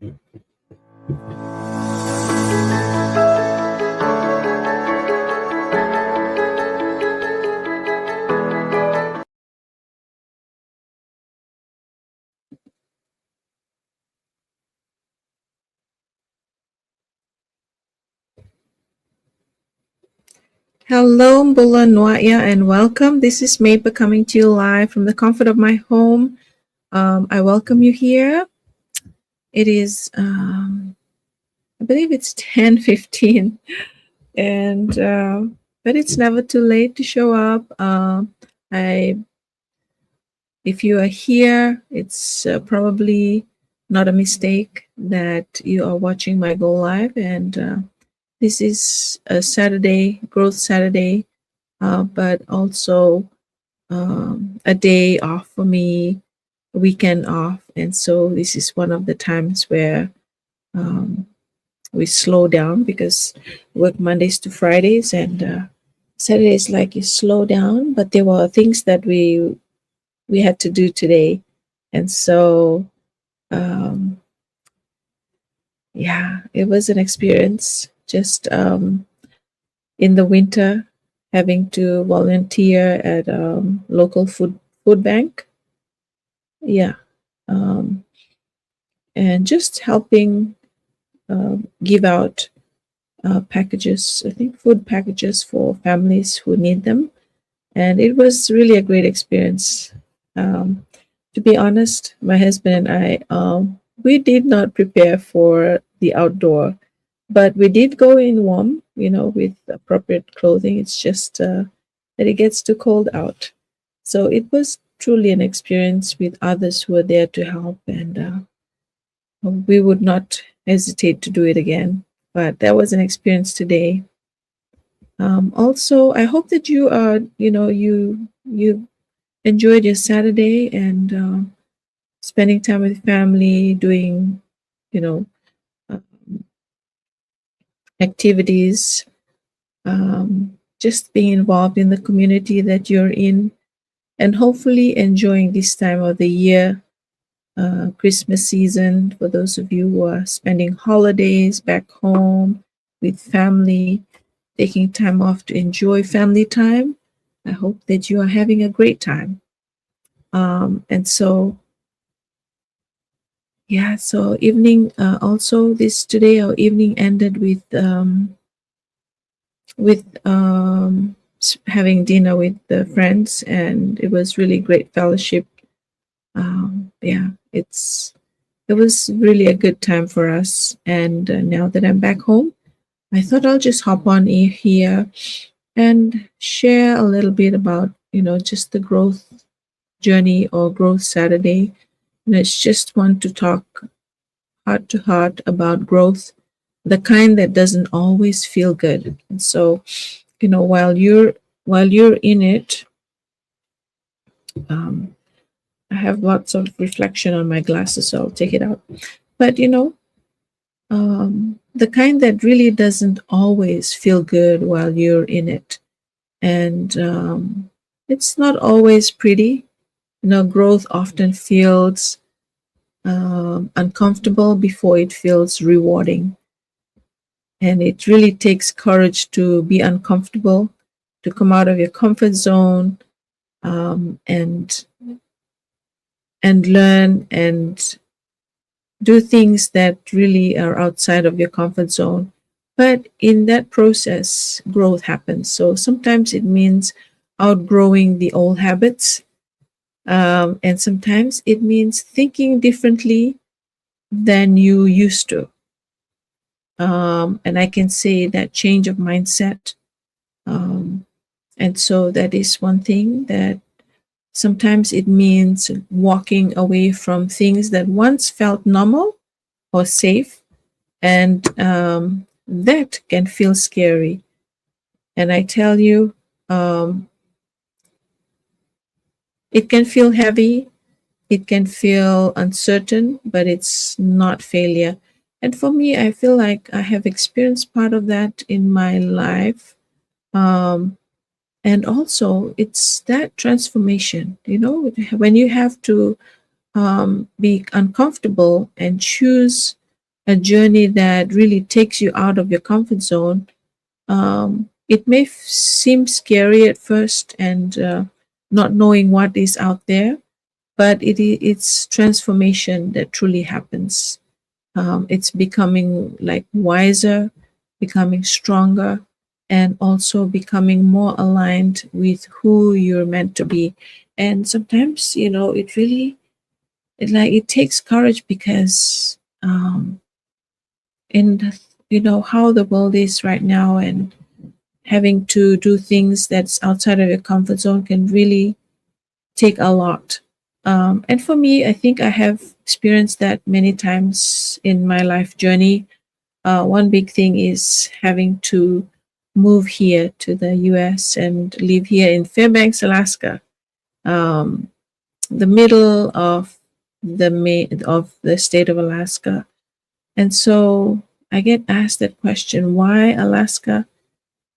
Hello, Mbula Nwaya, and welcome. This is Mapa coming to you live from the comfort of my home. I welcome you here. It is, I believe it's 10:15, and but it's never too late to show up. I, if you are here, it's probably not a mistake that you are watching my Go Live, and this is a Saturday, Growth Saturday, but also a day off for me, a weekend off. And so this is one of the times where um, we slow down because we work Mondays to Fridays, and Saturdays like you slow down. But there were things that we had to do today, and so yeah, it was an experience. Just in the winter, having to volunteer at local food bank. Yeah, um, and just helping give out packages, I think food packages for families who need them. And it was really a great experience. Um, to be honest, my husband and I, we did not prepare for the outdoor, but we did go in warm, with appropriate clothing. It's just that it gets too cold out. So it was truly an experience with others who were there to help, and we would not hesitate to do it again. But that was an experience today. Also, I hope that you enjoyed your Saturday and spending time with family, doing you know uh, activities, just being involved in the community that you're in, and hopefully enjoying this time of the year, Christmas season, for those of you who are spending holidays back home with family, taking time off to enjoy family time. I hope that you are having a great time. And so, yeah, so evening, also this today, our evening ended with having dinner with the friends, and it was really great fellowship. Yeah, it was really a good time for us. And now that I'm back home, I thought I'll just hop on here and share a little bit about just the growth journey or growth Saturday. And it's just want to talk heart to heart about growth, the kind that doesn't always feel good. And so, while you're in it, um, I have lots of reflection on my glasses, so I'll take it out. But the kind that really doesn't always feel good while you're in it, and it's not always pretty. Growth often feels uncomfortable before it feels rewarding. And it really takes courage to be uncomfortable, to come out of your comfort zone, and learn and do things that really are outside of your comfort zone. But in that process, growth happens. So sometimes it means outgrowing the old habits, and sometimes it means thinking differently than you used to. And I can say that change of mindset. And so that is one thing that sometimes it means walking away from things that once felt normal or safe, and that can feel scary. And I tell you, it can feel heavy, it can feel uncertain, but it's not failure. And for me, I feel like I have experienced part of that in my life. Um, and also, it's that transformation, when you have to be uncomfortable and choose a journey that really takes you out of your comfort zone. It may seem scary at first, and not knowing what is out there, but it's transformation that truly happens. It's becoming like wiser, becoming stronger, and also becoming more aligned with who you're meant to be. And sometimes, it takes courage, because in how the world is right now, and having to do things that's outside of your comfort zone can really take a lot. And for me, I think I have experienced that many times in my life journey. One big thing is having to move here to the US and live here in Fairbanks, Alaska, um, the middle of the state of Alaska. And so I get asked that question: why Alaska?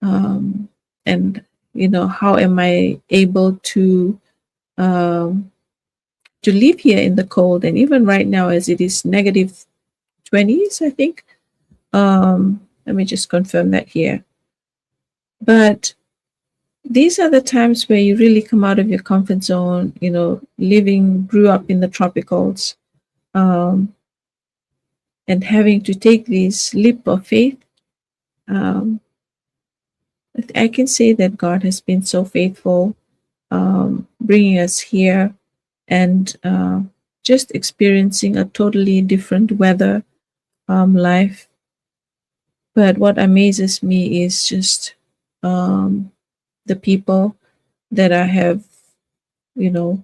Um, and how am I able um, to live here in the cold? And even right now, as it is negative 20s, I think. Let me just confirm that here. But these are the times where you really come out of your comfort zone. Grew up in the tropicals, um, and having to take this leap of faith. Um, I can say that God has been so faithful, bringing us here, and just experiencing a totally different weather, life. But what amazes me is just um, the people that I have, you know,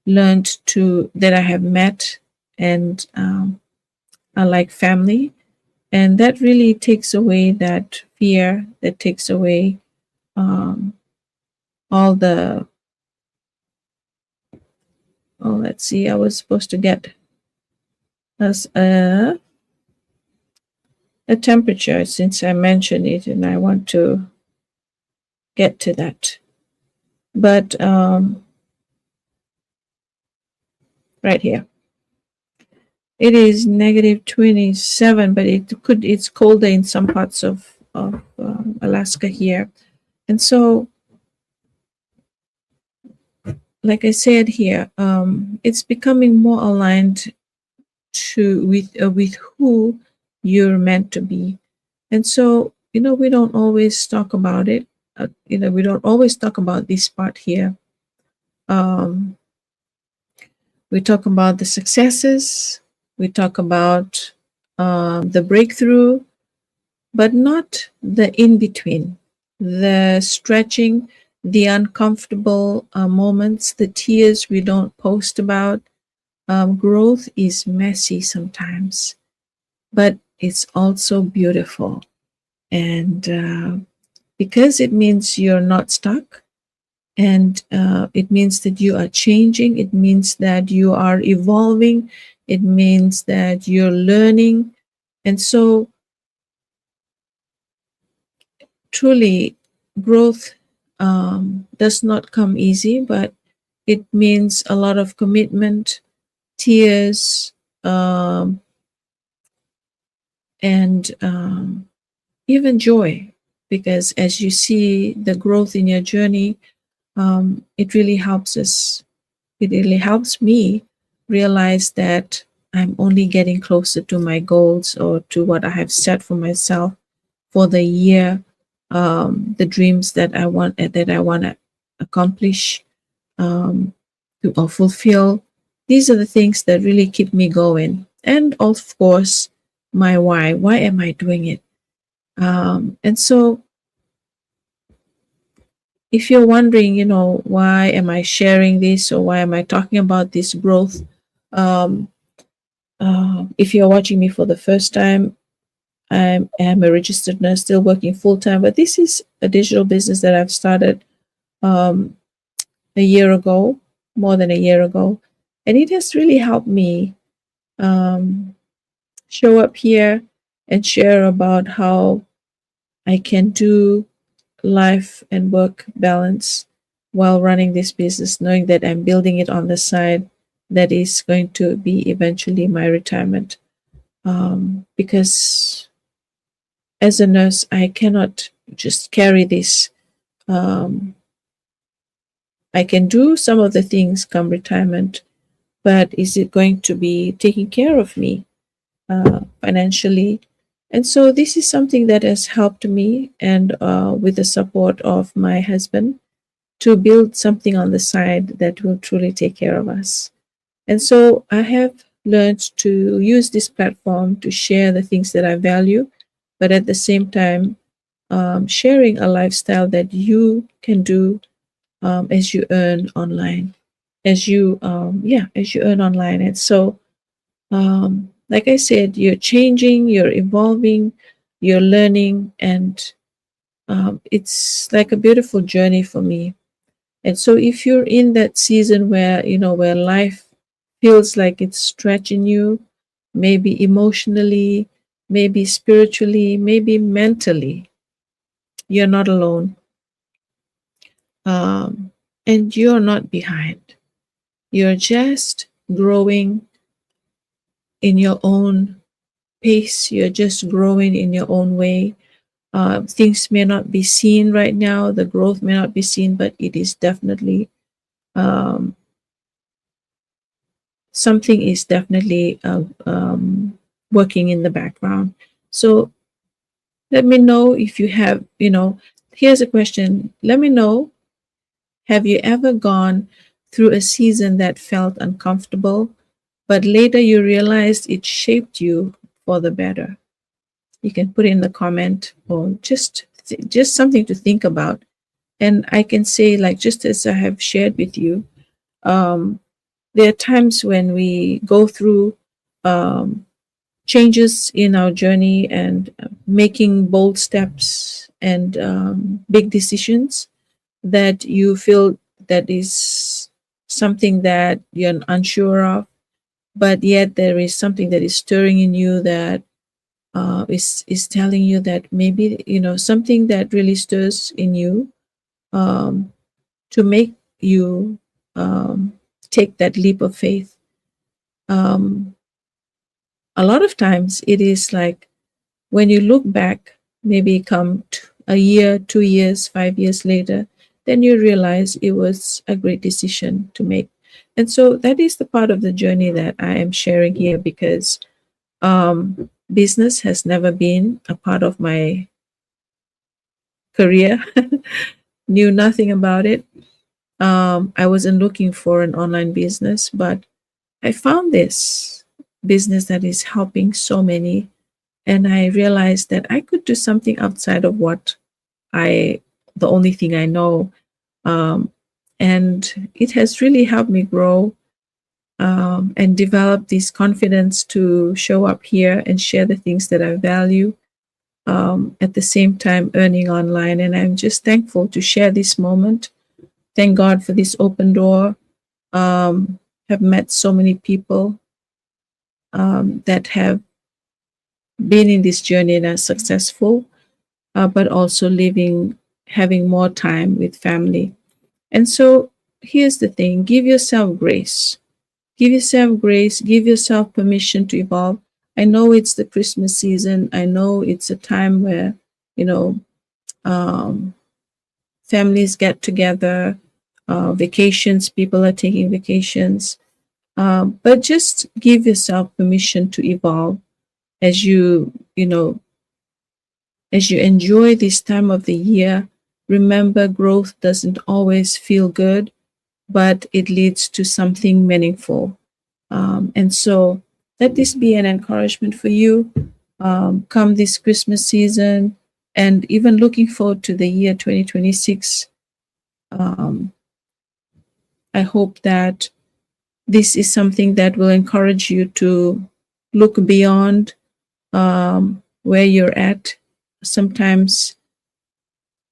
that I have met, and are like family. And that really takes away that fear, that takes away um, all the, oh, let's see, I was supposed to get us a temperature, since I mentioned it, and I want to get to that. But right here, it is negative 27, but it's colder in some parts of Alaska here. And so, like I said here, it's becoming more aligned with who you're meant to be. And so, we don't always talk about it. We don't always talk about this part here. Um, we talk about the successes, we talk about the breakthrough, but not the in between, the stretching, the uncomfortable moments, the tears we don't post about. Growth is messy sometimes, but it's also beautiful. And because it means you're not stuck, and it means that you are changing, it means that you are evolving, it means that you're learning. And so, truly, growth does not come easy, but it means a lot of commitment, tears, and even joy, because as you see the growth in your journey, it really helps us. It really helps me realize that I'm only getting closer to my goals, or to what I have set for myself for the year, the dreams that I want to accomplish, um, or fulfill. These are the things that really keep me going. And of course, my why. Why am I doing it? And so, if you're wondering, why am I sharing this, or why am I talking about this growth? Um, if you're watching me for the first time, I am a registered nurse, still working full time, but this is a digital business that I've started um, a year ago, more than a year ago, and it has really helped me um, show up here and share about how I can do life and work balance while running this business, knowing that I'm building it on the side that is going to be eventually my retirement. because as a nurse, I cannot just carry this. Um, I can do some of the things come retirement, but is it going to be taking care of me financially? And so this is something that has helped me, and with the support of my husband, to build something on the side that will truly take care of us. And so I have learned to use this platform to share the things that I value, but at the same time, sharing a lifestyle that you can do as you earn online, as you earn online. And so, like I said, you're changing, you're evolving, you're learning, and it's like a beautiful journey for me. And so if you're in that season where, where life feels like it's stretching you, maybe emotionally, maybe spiritually, maybe mentally, you're not alone. Um, and you're not behind. You're just growing in your own pace. You're just growing in your own way. Things may not be seen right now, the growth may not be seen, but it is definitely um, something is definitely working in the background. So let me know if you have, here's a question. Let me know, have you ever gone through a season that felt uncomfortable, but later you realized it shaped you for the better? You can put in the comment, or just something to think about. And I can say, like, just as I have shared with you, um, there are times when we go through um, changes in our journey, and making bold steps and big decisions that you feel that is something that you're unsure of, but yet there is something that is stirring in you, that is telling you that maybe, something that really stirs in you, um, to make you take that leap of faith. um, a lot of times it is like, when you look back, maybe a year, 2 years, 5 years later, then you realize it was a great decision to make. And so that is the part of the journey that I am sharing here, because business has never been a part of my career. Knew nothing about it. I wasn't looking for an online business, but I found this business that is helping so many. And I realized that I could do something outside of I, the only thing I know. Um, and it has really helped me grow, and develop this confidence to show up here and share the things that I value, at the same time earning online. And I'm just thankful to share this moment. Thank God for this open door. Have met so many people that have been in this journey and are successful, but also having more time with family. And so here's the thing: give yourself grace. Give yourself grace, give yourself permission to evolve. I know it's the Christmas season. I know it's a time where, you know, um, families get together, vacations, people are taking vacations. But just give yourself permission to evolve as you enjoy this time of the year. Remember, growth doesn't always feel good, but it leads to something meaningful. And so let this be an encouragement for you, come this Christmas season, and even looking forward to the year 2026. Um, I hope that this is something that will encourage you to look beyond where you're at. Sometimes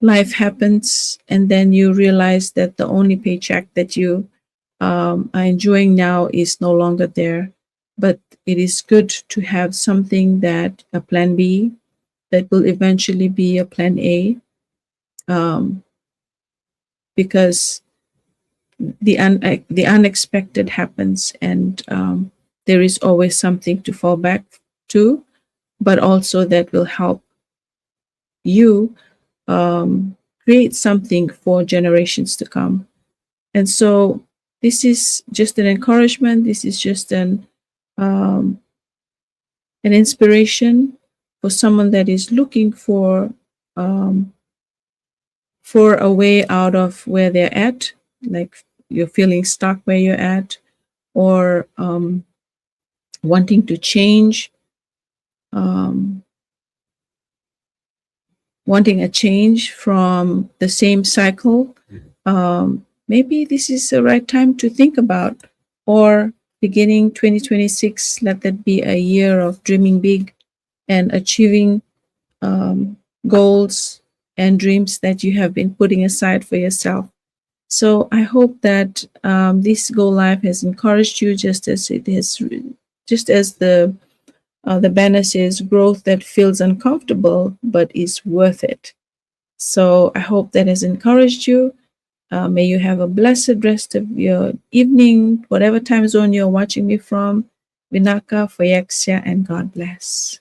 life happens, and then you realize that the only paycheck that you are enjoying now is no longer there. But it is good to have something, that a plan B, that will eventually be a plan A, um, because the unexpected happens, and there is always something to fall back too, but also that will help you create something for generations to come. And so this is just an encouragement. This is just um, an inspiration for someone that is looking um, for a way out of where they're at, like you're feeling stuck where you're at, or wanting to change, um, wanting a change from the same cycle. Maybe this is the right time to think about, or beginning 2026, let that be a year of dreaming big and achieving goals and dreams that you have been putting aside for yourself. So I hope that this Go Live has encouraged you, just as it has, just as the banner says, growth that feels uncomfortable but is worth it. So I hope that has encouraged you. May you have a blessed rest of your evening, whatever time zone you're watching me from. Vinaka, Foyexia, and God bless.